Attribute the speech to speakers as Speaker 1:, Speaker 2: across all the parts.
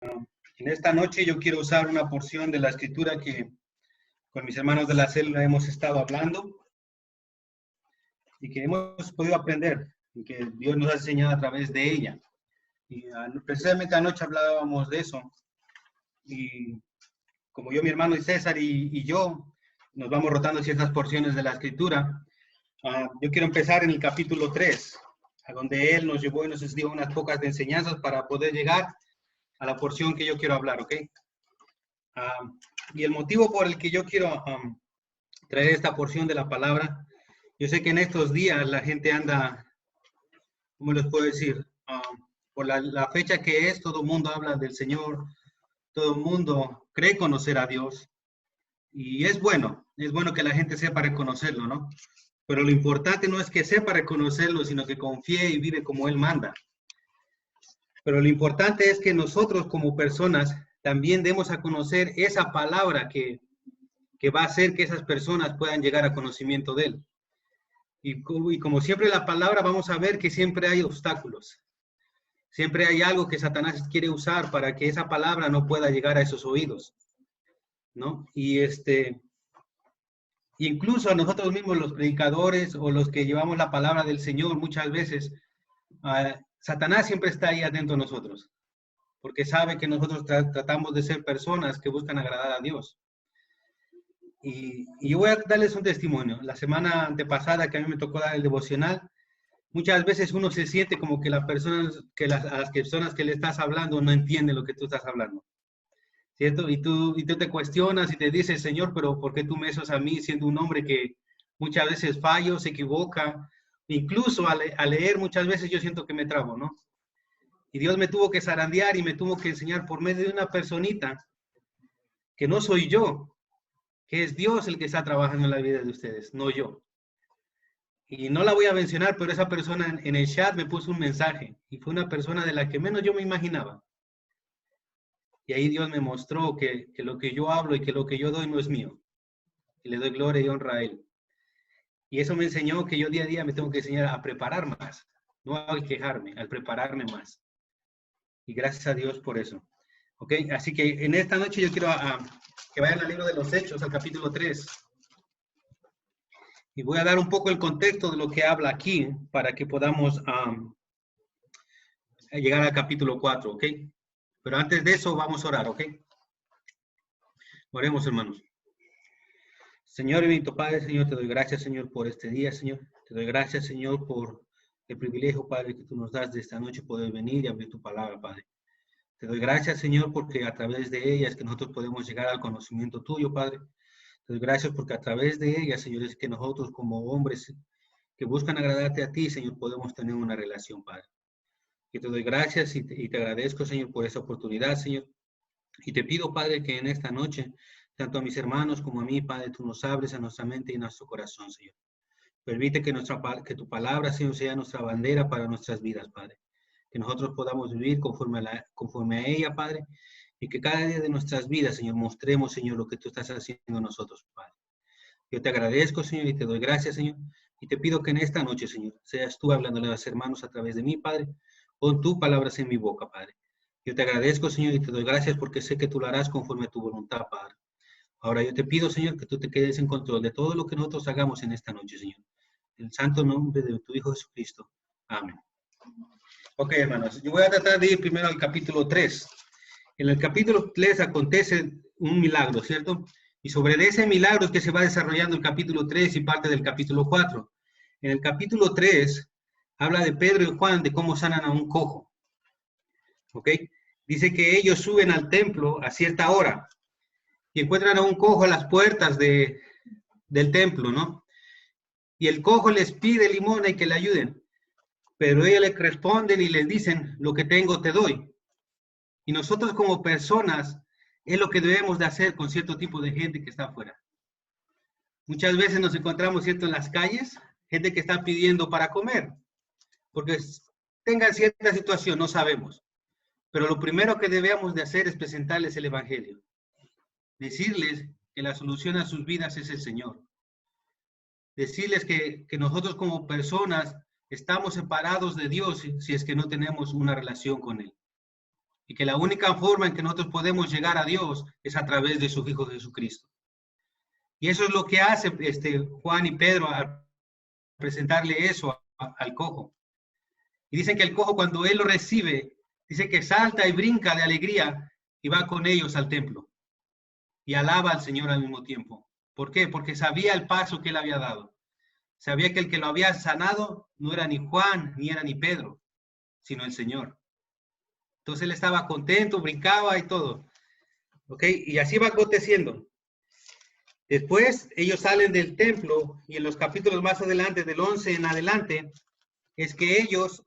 Speaker 1: En esta noche yo quiero usar una porción de la escritura que con mis hermanos de la célula hemos estado hablando y que hemos podido aprender y que Dios nos ha enseñado a través de ella. Y precisamente anoche hablábamos de eso. Y como yo, mi hermano y César y yo nos vamos rotando ciertas porciones de la escritura, yo quiero empezar en el capítulo 3, a donde él nos llevó y nos dio unas pocas de enseñanzas para poder llegar a la porción que yo quiero hablar, ¿ok? Y el motivo por el que yo quiero traer esta porción de la palabra, yo sé que en estos días la gente anda, ¿cómo les puedo decir? Por la fecha que es, todo el mundo habla del Señor, todo el mundo cree conocer a Dios, y es bueno que la gente sepa reconocerlo, ¿no? Pero lo importante no es que sepa reconocerlo, sino que confíe y vive como Él manda. Pero lo importante es que nosotros como personas también demos a conocer esa palabra que va a hacer que esas personas puedan llegar a conocimiento de Él. Y como siempre la palabra, vamos a ver que siempre hay obstáculos. Siempre hay algo que Satanás quiere usar para que esa palabra no pueda llegar a esos oídos, ¿no? Y incluso a nosotros mismos, los predicadores o los que llevamos la palabra del Señor, muchas veces, Satanás siempre está ahí atento a nosotros, porque sabe que nosotros tratamos de ser personas que buscan agradar a Dios. Y yo voy a darles un testimonio. La semana antepasada que a mí me tocó dar el devocional, muchas veces uno se siente como que las personas que le estás hablando no entienden lo que tú estás hablando, ¿cierto? Y tú te cuestionas y te dices, Señor, pero ¿por qué tú me usas a mí siendo un hombre que muchas veces fallo, se equivoca? Incluso al leer muchas veces yo siento que me trabo, ¿no? Y Dios me tuvo que zarandear y me tuvo que enseñar por medio de una personita que no soy yo, que es Dios el que está trabajando en la vida de ustedes, no yo. Y no la voy a mencionar, pero esa persona en el chat me puso un mensaje y fue una persona de la que menos yo me imaginaba. Y ahí Dios me mostró que lo que yo hablo y que lo que yo doy no es mío. Y le doy gloria y honra a Él. Y eso me enseñó que yo día a día me tengo que enseñar a preparar más, no a quejarme, al prepararme más. Y gracias a Dios por eso. ¿Ok? Así que en esta noche yo quiero que vayan al libro de los Hechos, al capítulo 3. Y voy a dar un poco el contexto de lo que habla aquí para que podamos llegar al capítulo 4, ¿ok? Pero antes de eso vamos a orar, ¿ok? Oremos, hermanos. Señor y bendito Padre, Señor, te doy gracias, Señor, por este día, Señor. Te doy gracias, Señor, por el privilegio, Padre, que tú nos das de esta noche poder venir y abrir tu palabra, Padre. Te doy gracias, Señor, porque a través de ella es que nosotros podemos llegar al conocimiento tuyo, Padre. Te doy gracias porque a través de ella, Señor, es que nosotros como hombres que buscan agradarte a ti, Señor, podemos tener una relación, Padre. Y te doy gracias y te agradezco, Señor, por esa oportunidad, Señor. Y te pido, Padre, que en esta noche, tanto a mis hermanos como a mí, Padre, tú nos abres a nuestra mente y a nuestro corazón, Señor. Permite que tu palabra, Señor, sea nuestra bandera para nuestras vidas, Padre. Que nosotros podamos vivir conforme a ella, Padre, y que cada día de nuestras vidas, Señor, mostremos, Señor, lo que tú estás haciendo en nosotros, Padre. Yo te agradezco, Señor, y te doy gracias, Señor, y te pido que en esta noche, Señor, seas tú hablándole a los hermanos a través de mí, Padre. Pon tus palabras en mi boca, Padre. Yo te agradezco, Señor, y te doy gracias porque sé que tú lo harás conforme a tu voluntad, Padre. Ahora yo te pido, Señor, que tú te quedes en control de todo lo que nosotros hagamos en esta noche, Señor. En el santo nombre de tu Hijo Jesucristo. Amén. Ok, hermanos, yo voy a tratar de ir primero al capítulo 3. En el capítulo 3 acontece un milagro, ¿cierto? Y sobre ese milagro es que se va desarrollando el capítulo 3 y parte del capítulo 4. En el capítulo 3 habla de Pedro y Juan de cómo sanan a un cojo. ¿Ok? Dice que ellos suben al templo a cierta hora y encuentran a un cojo a las puertas del templo, ¿no? Y el cojo les pide limosna y que le ayuden. Pero ellos le responden y les dicen, lo que tengo te doy. Y nosotros como personas es lo que debemos de hacer con cierto tipo de gente que está afuera. Muchas veces nos encontramos, ¿cierto?, en las calles, gente que está pidiendo para comer, porque tengan cierta situación, no sabemos. Pero lo primero que debemos de hacer es presentarles el Evangelio. Decirles que la solución a sus vidas es el Señor. Decirles que nosotros como personas estamos separados de Dios si es que no tenemos una relación con Él. y que la única forma en que nosotros podemos llegar a Dios es a través de su Hijo Jesucristo. Y eso es lo que hace Juan y Pedro al presentarle eso al cojo. Y dicen que el cojo, cuando él lo recibe, dice que salta y brinca de alegría y va con ellos al templo y alaba al Señor al mismo tiempo. ¿Por qué? Porque sabía el paso que él había dado. Sabía que el que lo había sanado no era ni Juan ni era ni Pedro, sino el Señor. Entonces él estaba contento, brincaba y todo. ¿Ok? Y así va aconteciendo. Después ellos salen del templo y en los capítulos más adelante, del 11 en adelante, es que ellos,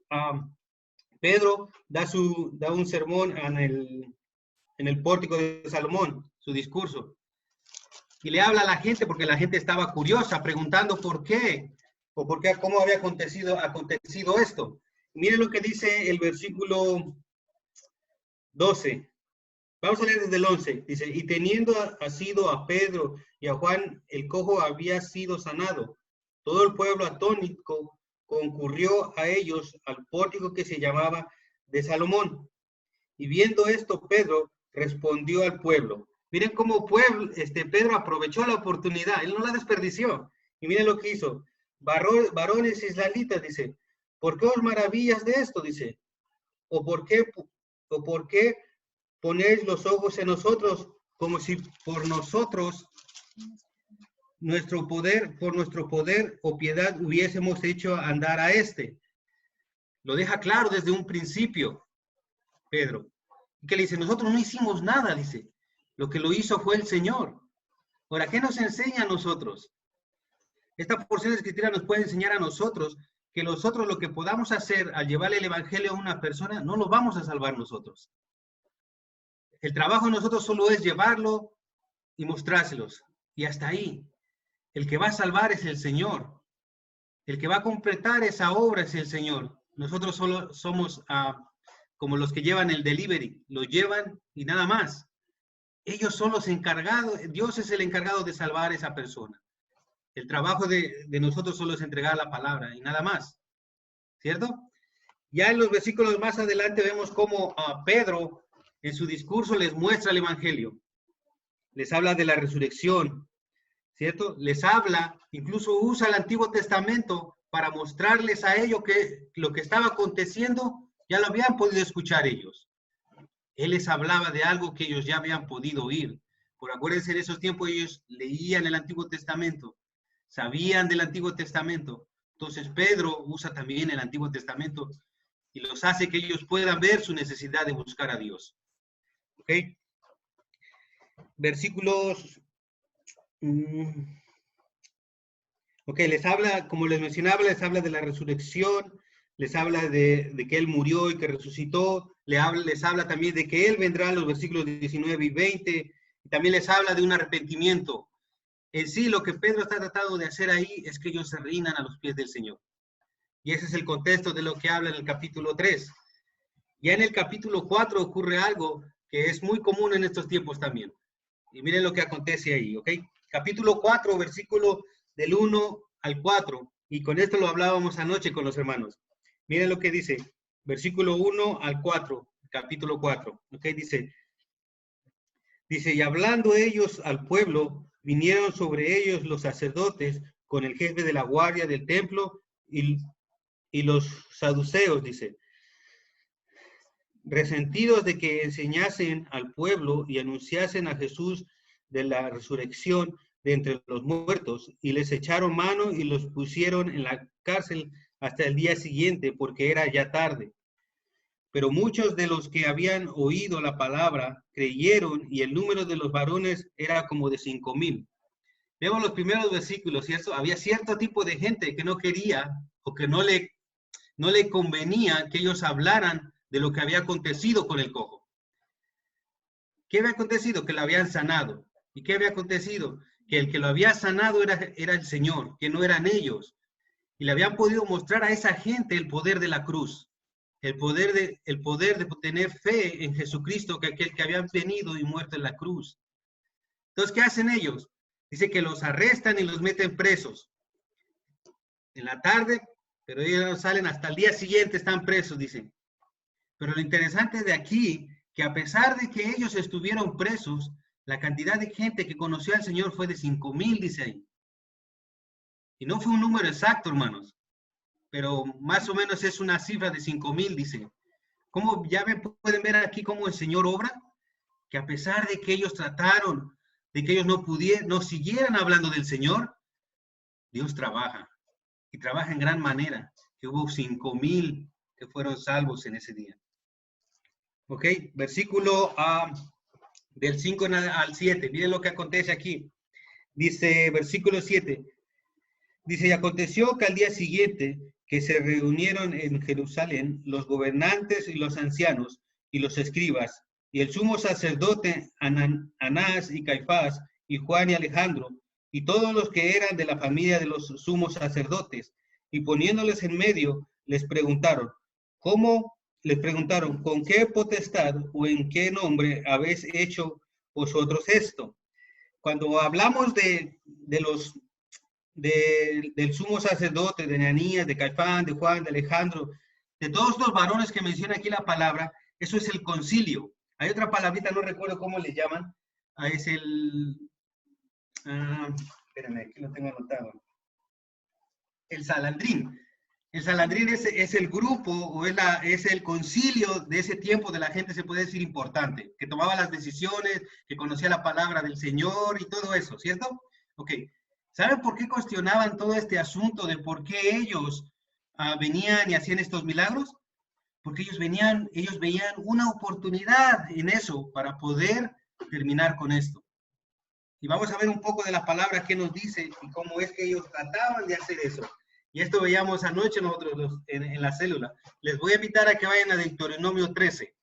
Speaker 1: Pedro da un sermón en el pórtico de Salomón, su discurso. Y le habla a la gente porque la gente estaba curiosa, preguntando por qué, o por qué, cómo había acontecido esto. Miren lo que dice el versículo 12. Vamos a leer desde el 11. Dice, y teniendo asido a Pedro y a Juan, el cojo había sido sanado. Todo el pueblo atónito concurrió a ellos al pórtico que se llamaba de Salomón. Y viendo esto, Pedro respondió al pueblo. Miren cómo Pedro aprovechó la oportunidad, él no la desperdició. Y miren lo que hizo. Varones israelitas, dice, ¿por qué os maravillas de esto? Dice, ¿o por qué ponéis los ojos en nosotros como si por nosotros, por nuestro poder o piedad hubiésemos hecho andar a este? Lo deja claro desde un principio, Pedro. Que le dice, nosotros no hicimos nada, dice. Lo que lo hizo fue el Señor. Ahora, ¿qué nos enseña a nosotros? Esta porción de escritura nos puede enseñar a nosotros que nosotros lo que podamos hacer al llevarle el evangelio a una persona, no lo vamos a salvar nosotros. El trabajo de nosotros solo es llevarlo y mostrárselos. Y hasta ahí. El que va a salvar es el Señor. El que va a completar esa obra es el Señor. Nosotros solo somos como los que llevan el delivery. Lo llevan y nada más. Ellos son los encargados. Dios es el encargado de salvar a esa persona. El trabajo de nosotros solo es entregar la palabra y nada más. ¿Cierto? Ya en los versículos más adelante vemos cómo Pedro en su discurso les muestra el evangelio. Les habla de la resurrección, ¿cierto? Les habla, incluso usa el Antiguo Testamento para mostrarles a ellos que lo que estaba aconteciendo ya lo habían podido escuchar ellos. Él les hablaba de algo que ellos ya habían podido oír. Por acuérdense, en esos tiempos ellos leían el Antiguo Testamento, sabían del Antiguo Testamento. Entonces Pedro usa también el Antiguo Testamento y los hace que ellos puedan ver su necesidad de buscar a Dios. ¿Ok? Versículos... Ok, les habla, como les mencionaba, les habla de la resurrección, les habla de que Él murió y que resucitó, les habla también de que Él vendrá en los versículos 19 y 20, y también les habla de un arrepentimiento. En sí, lo que Pedro está tratando de hacer ahí es que ellos se rindan a los pies del Señor. Y ese es el contexto de lo que habla en el capítulo 3. Ya en el capítulo 4 ocurre algo que es muy común en estos tiempos también. Y miren lo que acontece ahí, ¿ok? Capítulo 4, versículo del 1 al 4. Y con esto lo hablábamos anoche con los hermanos. Miren lo que dice, versículo 1 al 4, capítulo 4. ¿Ok? Dice, y hablando ellos al pueblo, vinieron sobre ellos los sacerdotes con el jefe de la guardia del templo y los saduceos, dice, resentidos de que enseñasen al pueblo y anunciasen a Jesús de la resurrección de entre los muertos, y les echaron mano y los pusieron en la cárcel hasta el día siguiente, porque era ya tarde. Pero muchos de los que habían oído la palabra creyeron, y el número de los varones era como de 5,000. Vemos los primeros versículos, ¿cierto? Había cierto tipo de gente que no quería o que no le convenía que ellos hablaran de lo que había acontecido con el cojo. ¿Qué había acontecido? Que lo habían sanado. ¿Y qué había acontecido? Que el que lo había sanado era el Señor, que no eran ellos. Y le habían podido mostrar a esa gente el poder de la cruz, el poder de tener fe en Jesucristo, que aquel que había venido y muerto en la cruz. Entonces, ¿qué hacen ellos? Dice que los arrestan y los meten presos. En la tarde, pero ellos no salen hasta el día siguiente, están presos, dicen. Pero lo interesante de aquí que a pesar de que ellos estuvieron presos, la cantidad de gente que conoció al Señor fue de 5,000, dice ahí. Y no fue un número exacto, hermanos, pero más o menos es una cifra de 5,000, dice. ¿Cómo ya pueden ver aquí cómo el Señor obra? Que a pesar de que ellos trataron, de que ellos no siguieran hablando del Señor, Dios trabaja y trabaja en gran manera, que hubo 5,000 que fueron salvos en ese día. Ok, versículo del 5 al 7, miren lo que acontece aquí. Dice, versículo 7, dice, y aconteció que al día siguiente que se reunieron en Jerusalén los gobernantes y los ancianos y los escribas, y el sumo sacerdote Anás y Caifás, y Juan y Alejandro, y todos los que eran de la familia de los sumos sacerdotes, y poniéndoles en medio, les preguntaron, ¿con qué potestad o en qué nombre habéis hecho vosotros esto? Cuando hablamos del sumo sacerdote, de Ananías, de Caifán, de Juan, de Alejandro, de todos los varones que menciona aquí la palabra, eso es el concilio. Hay otra palabrita, no recuerdo cómo le llaman, es espérame, aquí lo tengo anotado. El Salandrín. El Salandrín es el grupo o es el concilio de ese tiempo de la gente, se puede decir, importante, que tomaba las decisiones, que conocía la palabra del Señor y todo eso, ¿cierto? Ok. ¿Saben por qué cuestionaban todo este asunto de por qué ellos venían y hacían estos milagros? Porque ellos veían una oportunidad en eso para poder terminar con esto. Y vamos a ver un poco de las palabras que nos dice y cómo es que ellos trataban de hacer eso. Y esto veíamos anoche nosotros en la célula. Les voy a invitar a que vayan a Deuteronomio 13.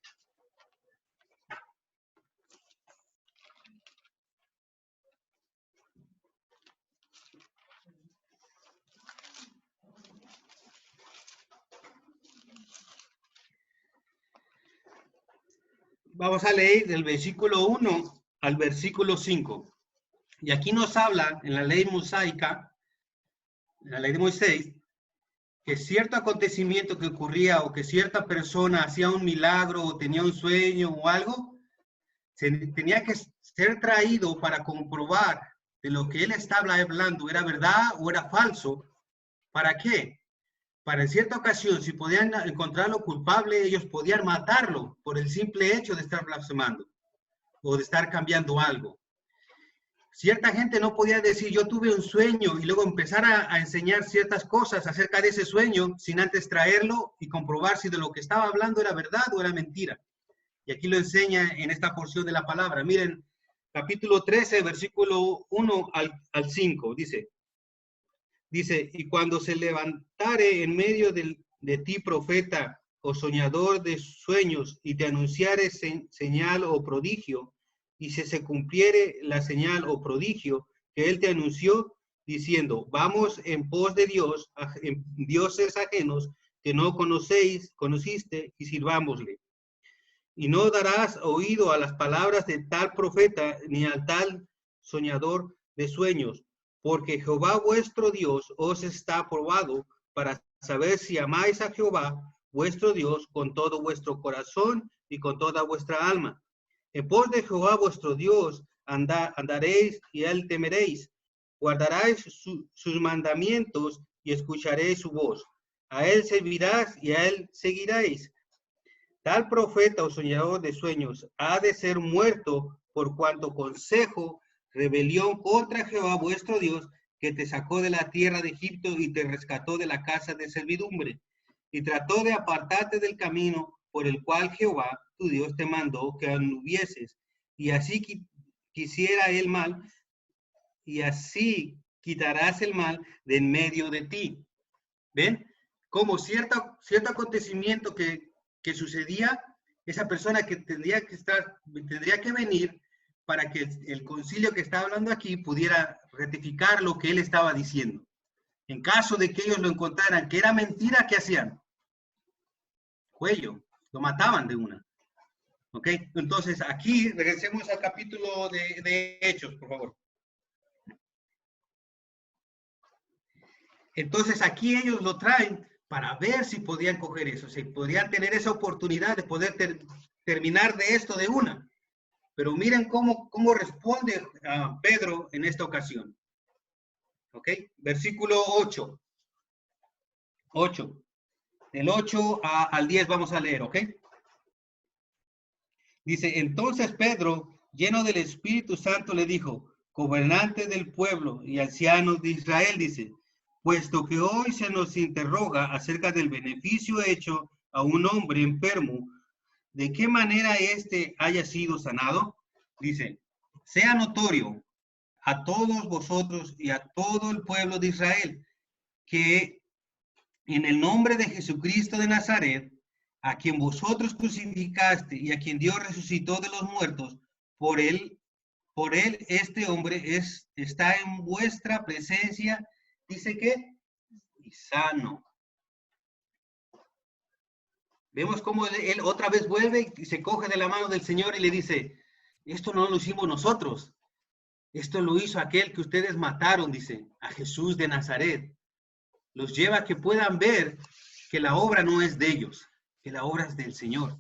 Speaker 1: Vamos a leer del versículo 1 al versículo 5. Y aquí nos habla en la ley mosaica, en la ley de Moisés, que cierto acontecimiento que ocurría o que cierta persona hacía un milagro o tenía un sueño o algo, tenía que ser traído para comprobar de lo que él estaba hablando era verdad o era falso. ¿Para qué? Para en cierta ocasión, si podían encontrarlo culpable, ellos podían matarlo por el simple hecho de estar blasfemando o de estar cambiando algo. Cierta gente no podía decir, yo tuve un sueño y luego empezar a enseñar ciertas cosas acerca de ese sueño sin antes traerlo y comprobar si de lo que estaba hablando era verdad o era mentira. Y aquí lo enseña en esta porción de la palabra. Miren, capítulo 13, versículo 1 al 5, dice, y cuando se levantare en medio de ti profeta o soñador de sueños y te anunciare señal o prodigio, y si se cumpliere la señal o prodigio que él te anunció, diciendo, vamos en pos de Dios, en dioses ajenos que no conociste, y sirvámosle. Y no darás oído a las palabras de tal profeta, ni al tal soñador de sueños, porque Jehová vuestro Dios os está probado para saber si amáis a Jehová vuestro Dios con todo vuestro corazón y con toda vuestra alma. En pos de Jehová vuestro Dios andaréis y él temeréis. Guardaréis sus mandamientos y escucharéis su voz. A él servirás y a él seguiréis. Tal profeta o soñador de sueños ha de ser muerto por cuanto consejo rebelión contra Jehová vuestro Dios, que te sacó de la tierra de Egipto y te rescató de la casa de servidumbre, y trató de apartarte del camino por el cual Jehová tu Dios te mandó que anduvieses, y así quisiera el mal, y así quitarás el mal de en medio de ti. ¿Ven? Como cierto acontecimiento que sucedía, esa persona que tendría que venir para que el concilio que está hablando aquí pudiera rectificar lo que él estaba diciendo. En caso de que ellos lo encontraran que era mentira, ¿qué hacían? Cuello, lo mataban de una. ¿Ok? Entonces, aquí regresemos al capítulo de Hechos, por favor. Entonces, aquí ellos lo traen para ver si podían coger eso, si podían tener esa oportunidad de poder terminar de esto de una. Pero miren cómo responde Pedro en esta ocasión. ¿Ok? Versículo 8. 8. Del 8 al 10 vamos a leer, ¿ok? Dice, entonces Pedro, lleno del Espíritu Santo, le dijo, gobernantes del pueblo y ancianos de Israel, dice, puesto que hoy se nos interroga acerca del beneficio hecho a un hombre enfermo, ¿de qué manera éste haya sido sanado? Dice, sea notorio a todos vosotros y a todo el pueblo de Israel que en el nombre de Jesucristo de Nazaret, a quien vosotros crucificaste y a quien Dios resucitó de los muertos, por él este hombre está en vuestra presencia, dice que, y sano. Vemos cómo él otra vez vuelve y se coge de la mano del Señor y le dice, esto no lo hicimos nosotros, esto lo hizo aquel que ustedes mataron, dice, a Jesús de Nazaret. Los lleva a que puedan ver que la obra no es de ellos, que la obra es del Señor.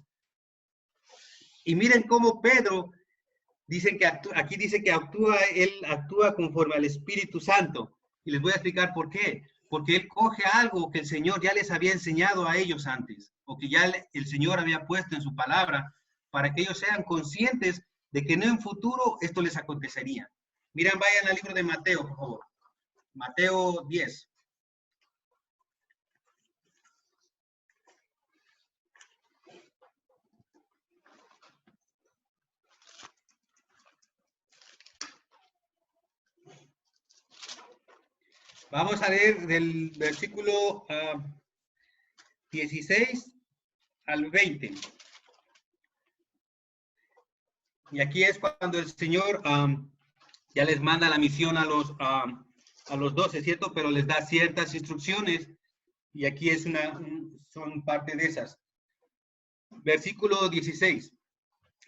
Speaker 1: Y miren cómo Pedro dice que aquí dice que él actúa conforme al Espíritu Santo. Y les voy a explicar por qué. Porque él coge algo que el Señor ya les había enseñado a ellos antes, o que ya el Señor había puesto en su palabra, para que ellos sean conscientes de que no en futuro esto les acontecería. Miren, vayan al libro de Mateo, por favor. Mateo 10. Vamos a leer del versículo 16 al 20. Y aquí es cuando el Señor ya les manda la misión a los 12, ¿cierto? Pero les da ciertas instrucciones y aquí son parte de esas. Versículo 16.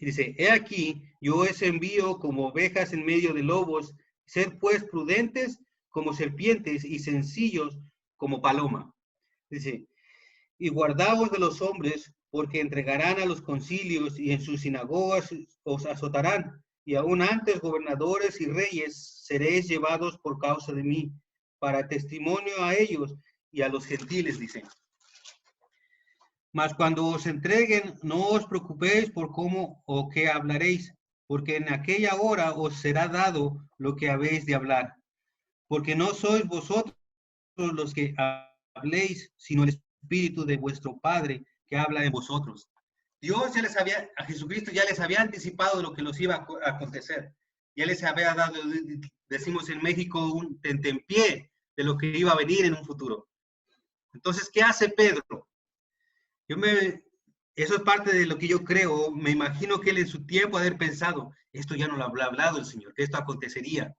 Speaker 1: Dice, he aquí, yo os envío como ovejas en medio de lobos, sed pues prudentes como serpientes y sencillos como paloma. Dice, y guardaos de los hombres, porque entregarán a los concilios y en sus sinagogas os azotarán, y aún antes gobernadores y reyes seréis llevados por causa de mí, para testimonio a ellos y a los gentiles, dice. Mas cuando os entreguen, no os preocupéis por cómo o qué hablaréis, porque en aquella hora os será dado lo que habéis de hablar. Porque no sois vosotros los que habléis, sino el Espíritu de vuestro Padre que habla en vosotros. Dios ya a Jesucristo ya les había anticipado de lo que los iba a acontecer. Ya les había dado, decimos en México, un tentempié de lo que iba a venir en un futuro. Entonces, ¿qué hace Pedro? Eso es parte de lo que yo creo. Me imagino que él en su tiempo haber pensado, esto ya no lo habrá hablado el Señor, que esto acontecería.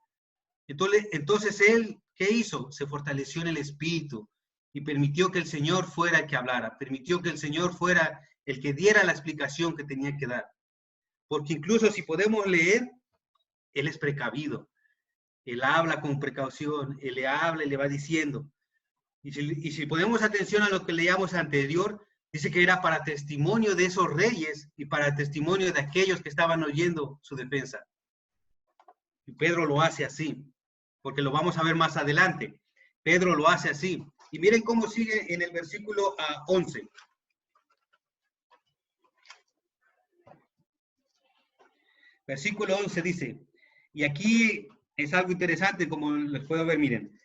Speaker 1: Entonces él, ¿qué hizo? Se fortaleció en el Espíritu y permitió que el Señor fuera el que hablara, permitió que el Señor fuera el que diera la explicación que tenía que dar. Porque incluso si podemos leer, él es precavido. Él habla con precaución, él le habla y le va diciendo. Y si ponemos atención a lo que leíamos anterior, dice que era para testimonio de esos reyes y para testimonio de aquellos que estaban oyendo su defensa. Y Pedro lo hace así, porque lo vamos a ver más adelante. Pedro lo hace así. Y miren cómo sigue en el versículo 11. Versículo 11 dice, y aquí es algo interesante, como les puedo ver, miren.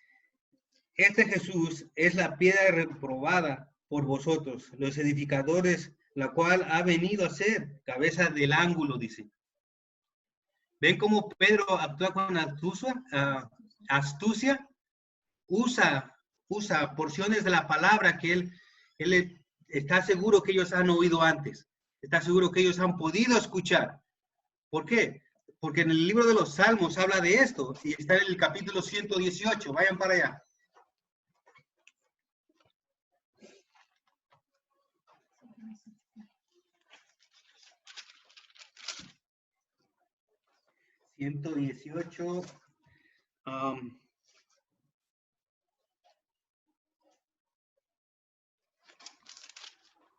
Speaker 1: Este Jesús es la piedra reprobada por vosotros, los edificadores, la cual ha venido a ser cabeza del ángulo, dice. ¿Ven cómo Pedro actúa con astucia? Usa porciones de la palabra que él está seguro que ellos han oído antes. Está seguro que ellos han podido escuchar. ¿Por qué? Porque en el libro de los Salmos habla de esto y está en el capítulo 118. Vayan para allá.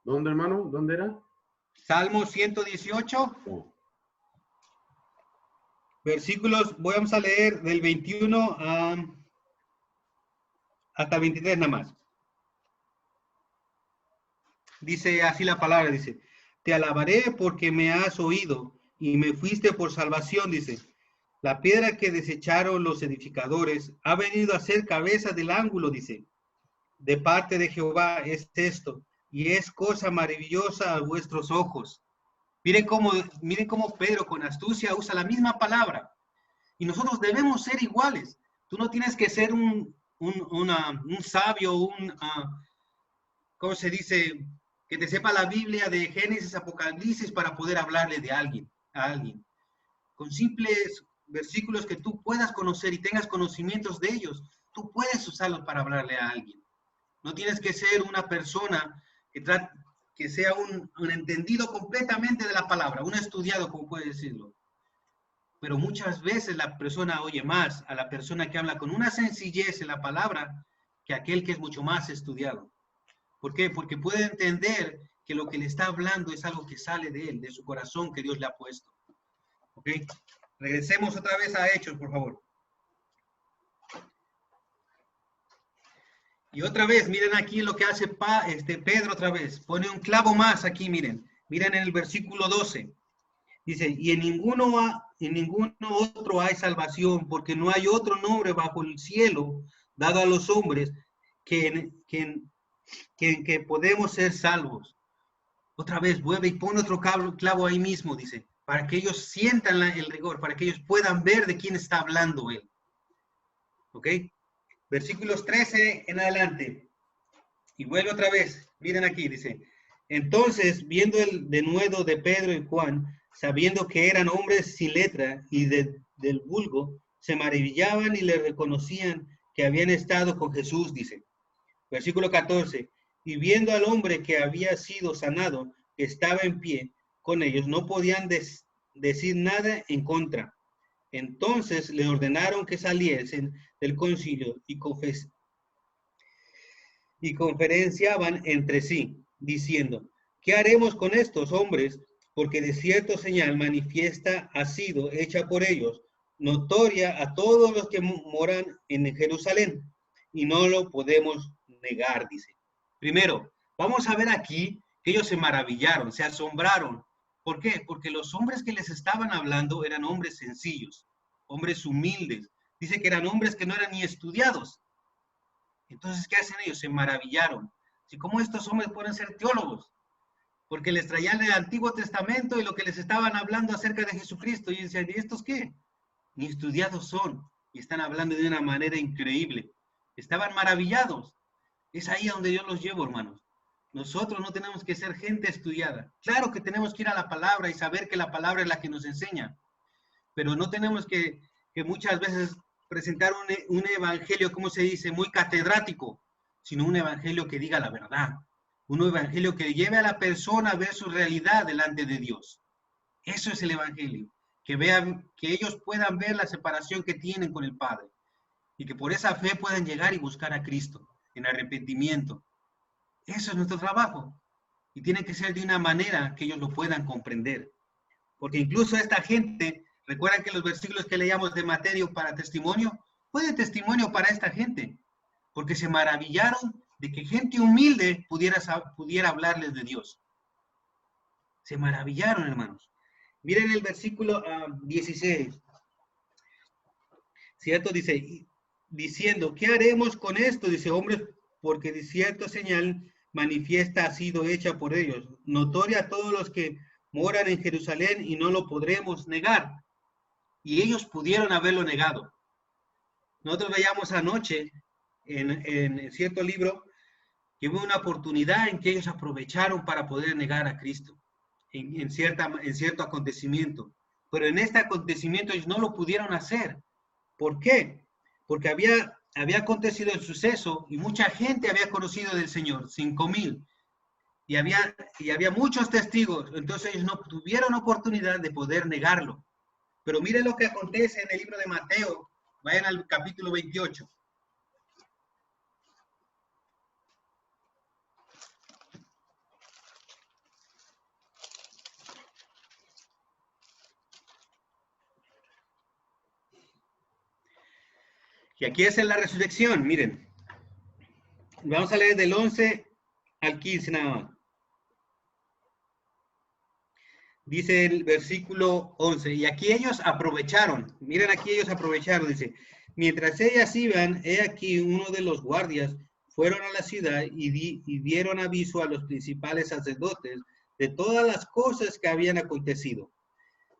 Speaker 2: ¿Dónde, hermano? ¿Dónde era?
Speaker 1: Salmo 118, versículos, vamos a leer del 21 hasta el 23 nada más. Dice así la palabra, dice, te alabaré porque me has oído y me fuiste por salvación, dice. La piedra que desecharon los edificadores ha venido a ser cabeza del ángulo, dice. De parte de Jehová es esto, y es cosa maravillosa a vuestros ojos. Miren cómo Pedro con astucia usa la misma palabra. Y nosotros debemos ser iguales. Tú no tienes que ser un sabio, ¿cómo se dice? Que te sepa la Biblia de Génesis, Apocalipsis para poder hablarle de a alguien. Con simples versículos que tú puedas conocer y tengas conocimientos de ellos, tú puedes usarlos para hablarle a alguien. No tienes que ser una persona que sea un entendido completamente de la palabra, un estudiado, como puede decirlo. Pero muchas veces la persona oye más a la persona que habla con una sencillez en la palabra que aquel que es mucho más estudiado. ¿Por qué? Porque puede entender que lo que le está hablando es algo que sale de él, de su corazón que Dios le ha puesto. ¿Ok? Regresemos otra vez a Hechos, por favor. Y otra vez, miren aquí lo que hace Pedro otra vez. Pone un clavo más aquí, miren. Miren en el versículo 12. Dice, y en ninguno otro hay salvación, porque no hay otro nombre bajo el cielo dado a los hombres que podemos ser salvos. Otra vez, vuelve y pone otro clavo ahí mismo, dice, para que ellos sientan el rigor, para que ellos puedan ver de quién está hablando él. ¿Ok? Versículos 13 en adelante. Y vuelve otra vez, miren aquí, dice, entonces, viendo el denuedo de Pedro y Juan, sabiendo que eran hombres sin letra y del vulgo, se maravillaban y le reconocían que habían estado con Jesús, dice. Versículo 14, y viendo al hombre que había sido sanado, que estaba en pie con ellos, no podían decir nada en contra. Entonces le ordenaron que saliesen del concilio y conferenciaban entre sí, diciendo, ¿qué haremos con estos hombres? Porque de cierto señal manifiesta ha sido hecha por ellos, notoria a todos los que moran en Jerusalén, y no lo podemos negar, dice. Primero, vamos a ver aquí que ellos se maravillaron, se asombraron. ¿Por qué? Porque los hombres que les estaban hablando eran hombres sencillos, hombres humildes. Dice que eran hombres que no eran ni estudiados. Entonces, ¿qué hacen ellos? Se maravillaron. ¿Sí? ¿Cómo estos hombres pueden ser teólogos? Porque les traían el Antiguo Testamento y lo que les estaban hablando acerca de Jesucristo. Y decían, ¿y estos qué? Ni estudiados son. Y están hablando de una manera increíble. Estaban maravillados. Es ahí donde yo los llevo, hermanos. Nosotros no tenemos que ser gente estudiada. Claro que tenemos que ir a la palabra y saber que la palabra es la que nos enseña. Pero no tenemos que muchas veces presentar un evangelio, ¿cómo se dice? Muy catedrático, sino un evangelio que diga la verdad. Un evangelio que lleve a la persona a ver su realidad delante de Dios. Eso es el evangelio. Que vean, que ellos puedan ver la separación que tienen con el Padre. Y que por esa fe puedan llegar y buscar a Cristo en arrepentimiento. Eso es nuestro trabajo. Y tiene que ser de una manera que ellos lo puedan comprender. Porque incluso esta gente, recuerdan que los versículos que leíamos de Mateo para testimonio, fue de testimonio para esta gente, porque se maravillaron de que gente humilde pudiera hablarles de Dios. Se maravillaron, hermanos. Miren el versículo 16. ¿Cierto? Dice, diciendo, ¿qué haremos con esto? Dice, hombres, porque de cierta señal manifiesta ha sido hecha por ellos, notoria a todos los que moran en Jerusalén y no lo podremos negar. Y ellos pudieron haberlo negado. Nosotros veíamos anoche en cierto libro que hubo una oportunidad en que ellos aprovecharon para poder negar a Cristo en cierto acontecimiento. Pero en este acontecimiento ellos no lo pudieron hacer. ¿Por qué? Porque había acontecido el suceso y mucha gente había conocido del Señor, 5,000. Y había muchos testigos. Entonces ellos no tuvieron oportunidad de poder negarlo. Pero miren lo que acontece en el libro de Mateo. Vayan al capítulo 28. Y aquí es en la resurrección, miren. Vamos a leer del 11 al 15 nada más. Dice el versículo 11, y aquí ellos aprovecharon, miren aquí ellos aprovecharon, dice, mientras ellas iban, he aquí uno de los guardias fueron a la ciudad y dieron aviso a los principales sacerdotes de todas las cosas que habían acontecido.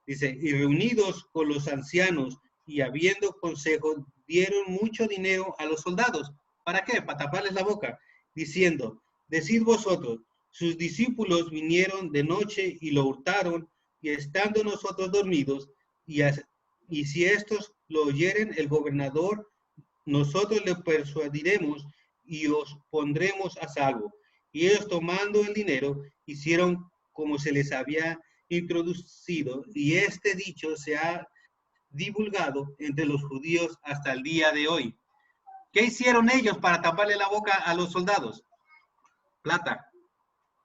Speaker 1: Dice, y reunidos con los ancianos y habiendo consejo, dieron mucho dinero a los soldados. ¿Para qué? Para taparles la boca, diciendo, decid vosotros, sus discípulos vinieron de noche y lo hurtaron, y estando nosotros dormidos, y si estos lo oyeren el gobernador, nosotros le persuadiremos y os pondremos a salvo. Y ellos tomando el dinero, hicieron como se les había introducido, y este dicho se ha divulgado entre los judíos hasta el día de hoy. ¿Qué hicieron ellos para taparle la boca a los soldados? Plata.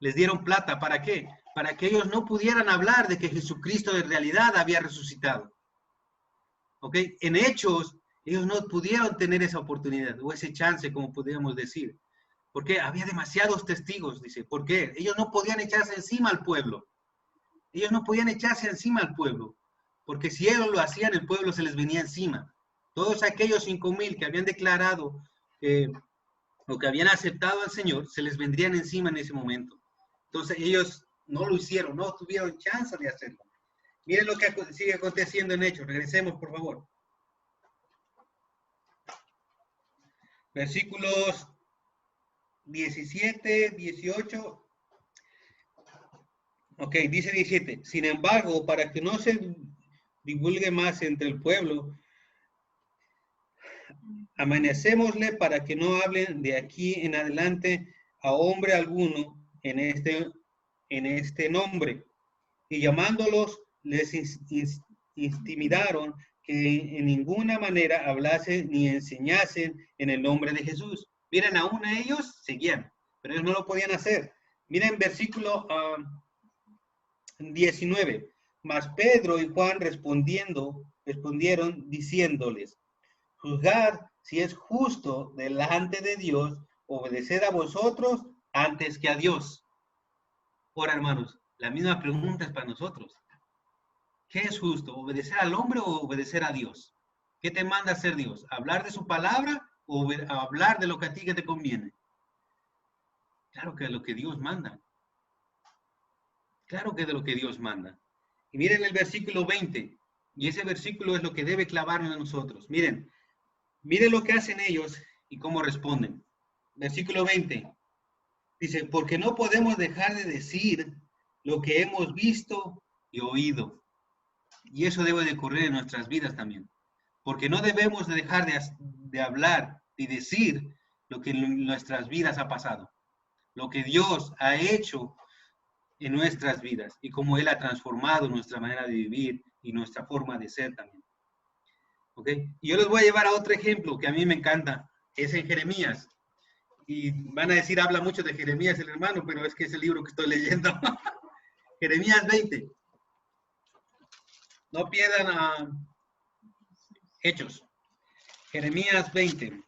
Speaker 1: Les dieron plata. ¿Para qué? Para que ellos no pudieran hablar de que Jesucristo de realidad había resucitado. ¿Ok? En Hechos, ellos no pudieron tener esa oportunidad o ese chance, como podríamos decir. Porque había demasiados testigos, dice. ¿Por qué? Ellos no podían echarse encima al pueblo. Ellos no podían echarse encima al pueblo. Porque si ellos lo hacían, el pueblo se les venía encima. Todos aquellos 5,000 que habían declarado o que habían aceptado al Señor, se les vendrían encima en ese momento. Entonces ellos no lo hicieron, no tuvieron chance de hacerlo. Miren lo que sigue aconteciendo en Hechos. Regresemos, por favor. Versículos 17, 18. Ok, dice 17. Sin embargo, para que no se divulgue más entre el pueblo, amanecémosle para que no hablen de aquí en adelante a hombre alguno en este nombre. Y llamándolos, les intimidaron que en ninguna manera hablasen ni enseñasen en el nombre de Jesús. Miren, aún a ellos seguían, pero ellos no lo podían hacer. Miren versículo 19. Mas Pedro y Juan respondieron diciéndoles, juzgad si es justo delante de Dios obedecer a vosotros antes que a Dios. Ahora, hermanos, la misma pregunta es para nosotros. ¿Qué es justo? ¿Obedecer al hombre o obedecer a Dios? ¿Qué te manda hacer Dios? ¿Hablar de su palabra o hablar de lo que a ti que te conviene? Claro que es lo que Dios manda. Claro que es de lo que Dios manda. Y miren el versículo 20. Y ese versículo es lo que debe clavarnos a nosotros. Miren lo que hacen ellos y cómo responden. Versículo 20. Dice, porque no podemos dejar de decir lo que hemos visto y oído. Y eso debe de ocurrir en nuestras vidas también. Porque no debemos de dejar de hablar y decir lo que en nuestras vidas ha pasado. Lo que Dios ha hecho en nuestras vidas y cómo Él ha transformado nuestra manera de vivir y nuestra forma de ser también. ¿Ok? Y yo les voy a llevar a otro ejemplo que a mí me encanta. Es en Jeremías. Y van a decir, habla mucho de Jeremías el hermano, pero es que es el libro que estoy leyendo. Jeremías 20. No pierdan a Hechos. Jeremías 20.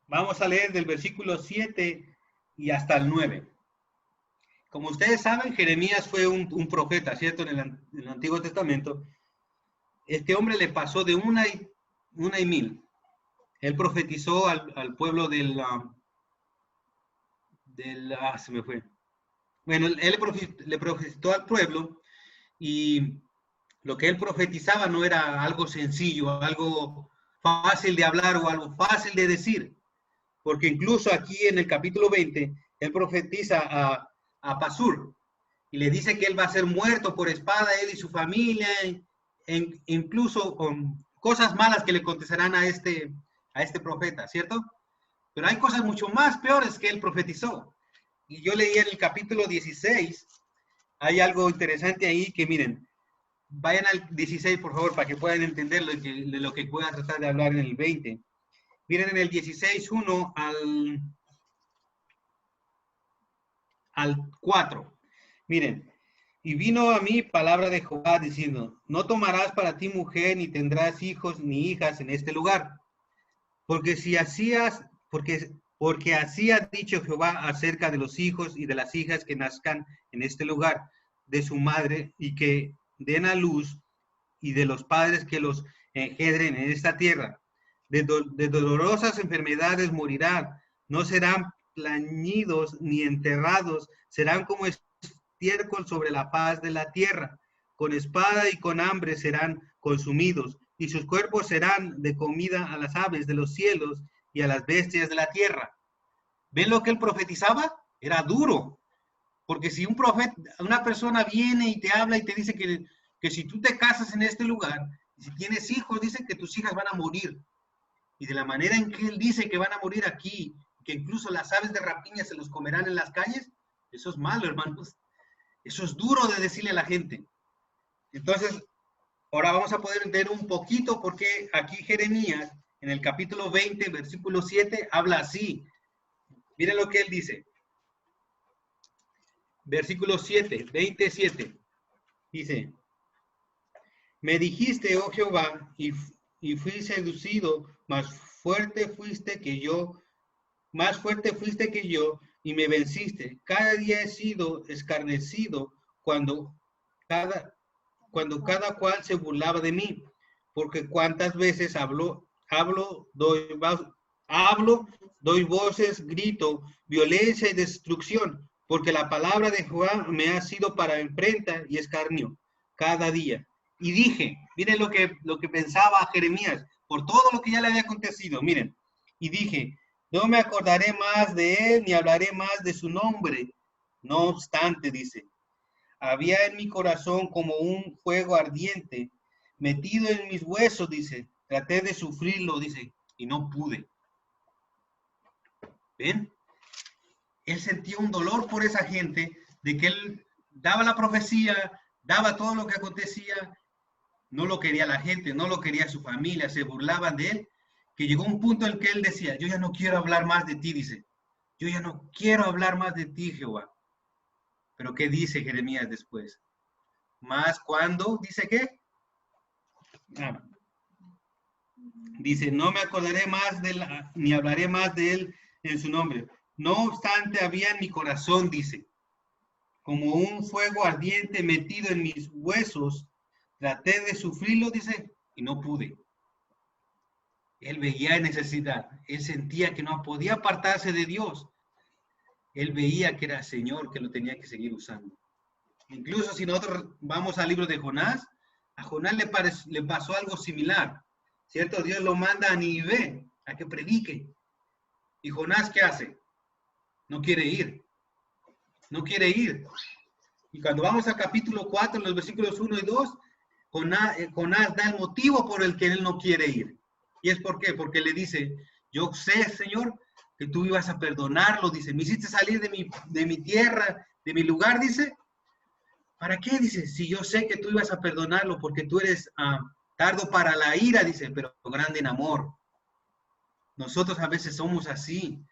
Speaker 1: Vamos a leer del versículo 7 y hasta el 9. Como ustedes saben, Jeremías fue un profeta, ¿cierto? En el Antiguo Testamento. Este hombre le pasó de una y mil. Él profetizó al pueblo se me fue. Bueno, él le profetizó al pueblo y lo que él profetizaba no era algo sencillo, algo fácil de hablar o algo fácil de decir. Porque incluso aquí en el capítulo 20, él profetiza a Pasur y le dice que él va a ser muerto por espada, él y su familia, incluso con cosas malas que le contestarán a este profeta, ¿cierto? Pero hay cosas mucho más peores que él profetizó. Y yo leí en el capítulo 16, hay algo interesante ahí que miren, vayan al 16 por favor para que puedan entender de lo que voy a tratar de hablar en el 20. Miren en el 16:1 al 4. Miren, Y vino a mí palabra de Jehová diciendo, no tomarás para ti mujer, ni tendrás hijos ni hijas en este lugar. Porque porque así ha dicho Jehová acerca de los hijos y de las hijas que nazcan en este lugar, de su madre, y que den a luz, y de los padres que los engendren en esta tierra. De dolorosas enfermedades morirán, no serán plañidos ni enterrados, serán como estiércol sobre la faz de la tierra. Con espada y con hambre serán consumidos, y sus cuerpos serán de comida a las aves de los cielos y a las bestias de la tierra. ¿Ven lo que él profetizaba? Era duro, porque si una persona viene y te habla y te dice que si tú te casas en este lugar, y si tienes hijos, dice que tus hijas van a morir. Y de la manera en que él dice que van a morir aquí, que incluso las aves de rapiña se los comerán en las calles, eso es malo, hermanos. Eso es duro de decirle a la gente. Entonces, ahora vamos a poder ver un poquito porque aquí Jeremías, en el capítulo 20, versículo 7, habla así. Miren lo que él dice. Versículo 7, 27. Dice, me dijiste, oh Jehová, y fui seducido, más fuerte fuiste que yo, y me venciste. Cada día he sido escarnecido cuando cada cual se burlaba de mí, porque cuántas veces hablo, doy voces, grito, violencia y destrucción, porque la palabra de Jehová me ha sido para enfrenta y escarnio cada día. Y dije, miren lo que pensaba Jeremías, por todo lo que ya le había acontecido, miren, y dije, no me acordaré más de él, ni hablaré más de su nombre. No obstante, dice, había en mi corazón como un fuego ardiente, metido en mis huesos, dice. Traté de sufrirlo, dice, y no pude. ¿Ven? Él sentía un dolor por esa gente, de que él daba la profecía, daba todo lo que acontecía, no lo quería la gente, no lo quería su familia, se burlaban de él, que llegó un punto en el que él decía, yo ya no quiero hablar más de ti, dice. Yo ya no quiero hablar más de ti, Jehová. Pero ¿qué dice Jeremías después? Más cuando, dice qué? Dice, no me acordaré más ni hablaré más de él en su nombre. No obstante, había en mi corazón, dice, como un fuego ardiente metido en mis huesos. Traté de sufrirlo, dice, y no pude. Él veía necesidad. Él sentía que no podía apartarse de Dios. Él veía que era Señor, que lo tenía que seguir usando. Incluso si nosotros vamos al libro de Jonás, a Jonás le pasó algo similar, ¿cierto? Dios lo manda a Nínive a que predique. ¿Y Jonás qué hace? No quiere ir. No quiere ir. Y cuando vamos al capítulo 4, en los versículos 1 y 2, Jonás da el motivo por el que él no quiere ir. ¿Y es por qué? Porque le dice, yo sé, Señor, que tú ibas a perdonarlo, dice, me hiciste salir de mi tierra, de mi lugar, dice. ¿Para qué? Dice, si yo sé que tú ibas a perdonarlo porque tú eres tardo para la ira, dice, pero grande en amor. Nosotros a veces somos así.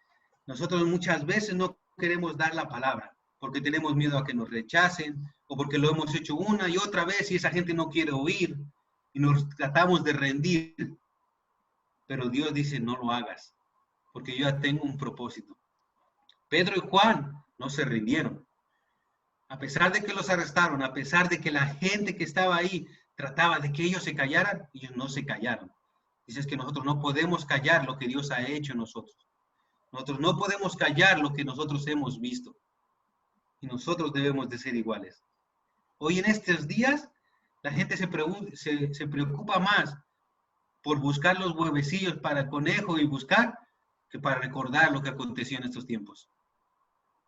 Speaker 1: Nosotros muchas veces no queremos dar la palabra porque tenemos miedo a que nos rechacen o porque lo hemos hecho una y otra vez y esa gente no quiere oír y nos tratamos de rendir. Pero Dios dice, no lo hagas porque yo ya tengo un propósito. Pedro y Juan no se rindieron. A pesar de que los arrestaron, a pesar de que la gente que estaba ahí trataba de que ellos se callaran, ellos no se callaron. Dices que nosotros no podemos callar lo que Dios ha hecho en nosotros. Nosotros no podemos callar lo que nosotros hemos visto. Y nosotros debemos de ser iguales. Hoy en estos días, la gente se preocupa más por buscar los huevecillos para el conejo y buscar que para recordar lo que aconteció en estos tiempos.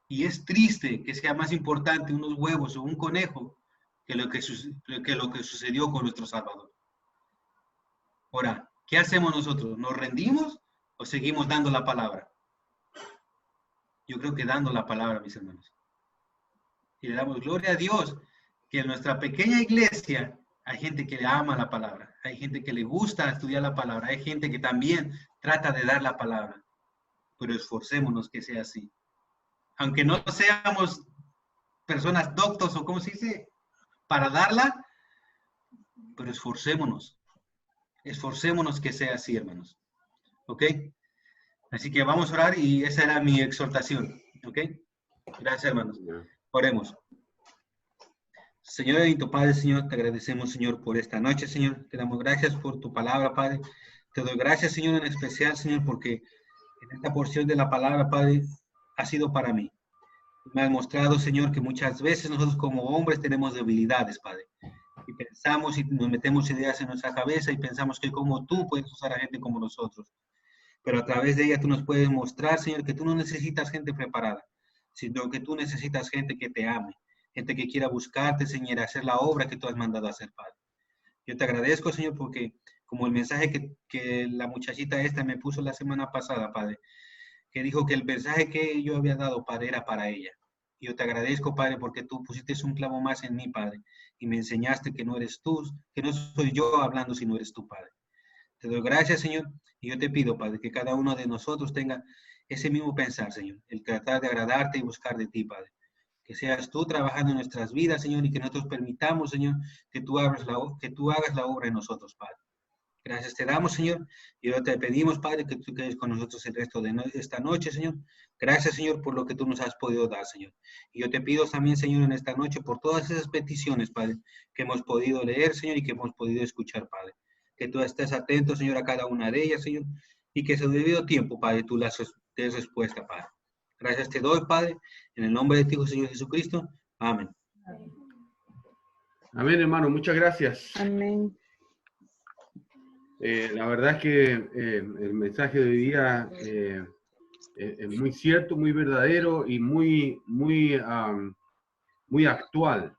Speaker 1: Y es triste que sea más importante unos huevos o un conejo que lo que sucedió con nuestro Salvador. Ahora, ¿qué hacemos nosotros? ¿Nos rendimos o seguimos dando la palabra? Yo creo que dando la palabra, mis hermanos. Y le damos gloria a Dios que en nuestra pequeña iglesia hay gente que le ama la palabra, hay gente que le gusta estudiar la palabra, hay gente que también trata de dar la palabra. Pero esforcémonos que sea así. Aunque no seamos personas doctos o como se dice, para darla, pero esforcémonos que sea así, hermanos. ¿Ok? Así que vamos a orar y esa era mi exhortación. ¿Ok? Gracias, hermanos. Oremos. Señor bendito Padre, Señor, te agradecemos, Señor, por esta noche, Señor. Te damos gracias por tu palabra, Padre. Te doy gracias, Señor, en especial, Señor, porque en esta porción de la palabra, Padre, ha sido para mí. Me has mostrado, Señor, que muchas veces nosotros como hombres tenemos debilidades, Padre. Y pensamos y nos metemos ideas en nuestra cabeza y pensamos que como tú puedes usar a gente como nosotros. Pero a través de ella tú nos puedes mostrar, Señor, que tú no necesitas gente preparada, sino que tú necesitas gente que te ame, gente que quiera buscarte, Señor, y hacer la obra que tú has mandado a hacer, Padre. Yo te agradezco, Señor, porque como el mensaje que la muchachita esta me puso la semana pasada, Padre, que dijo que el mensaje que yo había dado, Padre, era para ella. Yo te agradezco, Padre, porque tú pusiste un clavo más en mí, Padre, y me enseñaste que no eres tú, que no soy yo hablando, sino eres tú, Padre. Te doy gracias, Señor, y yo te pido, Padre, que cada uno de nosotros tenga ese mismo pensar, Señor, el tratar de agradarte y buscar de ti, Padre. Que seas tú trabajando en nuestras vidas, Señor, y que nosotros permitamos, Señor, que tú hagas la obra en nosotros, Padre. Gracias te damos, Señor, y ahora te pedimos, Padre, que tú quedes con nosotros el resto de esta noche, Señor. Gracias, Señor, por lo que tú nos has podido dar, Señor. Y yo te pido también, Señor, en esta noche, por todas esas peticiones, Padre, que hemos podido leer, Señor, y que hemos podido escuchar, Padre. Que tú estés atento, Señor, a cada una de ellas, Señor, y que su debido tiempo, Padre, tú las des respuesta, Padre. Gracias te doy, Padre, en el nombre de ti, Señor Jesucristo. Amén.
Speaker 2: Amén, hermano. Muchas gracias.
Speaker 3: Amén.
Speaker 2: La verdad es que el mensaje de hoy día es muy cierto, muy verdadero y muy actual,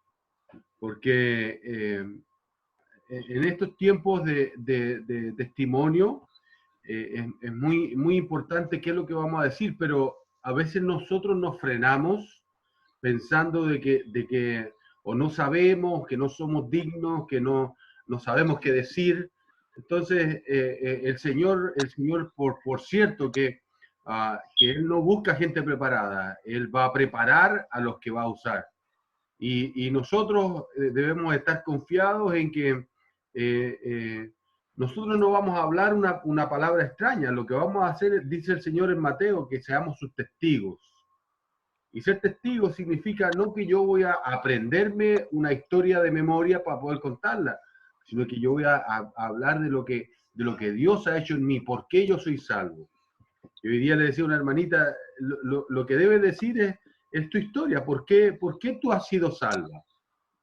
Speaker 2: porque en estos tiempos de testimonio es muy importante qué es lo que vamos a decir, pero a veces nosotros nos frenamos pensando de que o no sabemos, que no somos dignos, que no sabemos qué decir. Entonces, el Señor por cierto, que Él no busca gente preparada, Él va a preparar a los que va a usar. Y nosotros debemos estar confiados en que nosotros no vamos a hablar una palabra extraña, lo que vamos a hacer, dice el Señor en Mateo, que seamos sus testigos. Y ser testigo significa no que yo voy a aprenderme una historia de memoria para poder contarla, sino que yo voy a hablar de lo que Dios ha hecho en mí, por qué yo soy salvo. Y hoy día le decía a una hermanita, lo que debes decir es tu historia, ¿por qué tú has sido salva?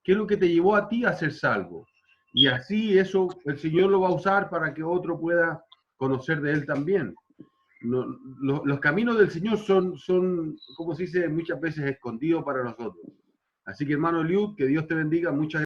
Speaker 2: ¿Qué es lo que te llevó a ti a ser salvo? Y así eso el Señor lo va a usar para que otro pueda conocer de Él también. Los caminos del Señor son, como se dice muchas veces, escondidos para nosotros. Así que hermano Liu, que Dios te bendiga. Muchas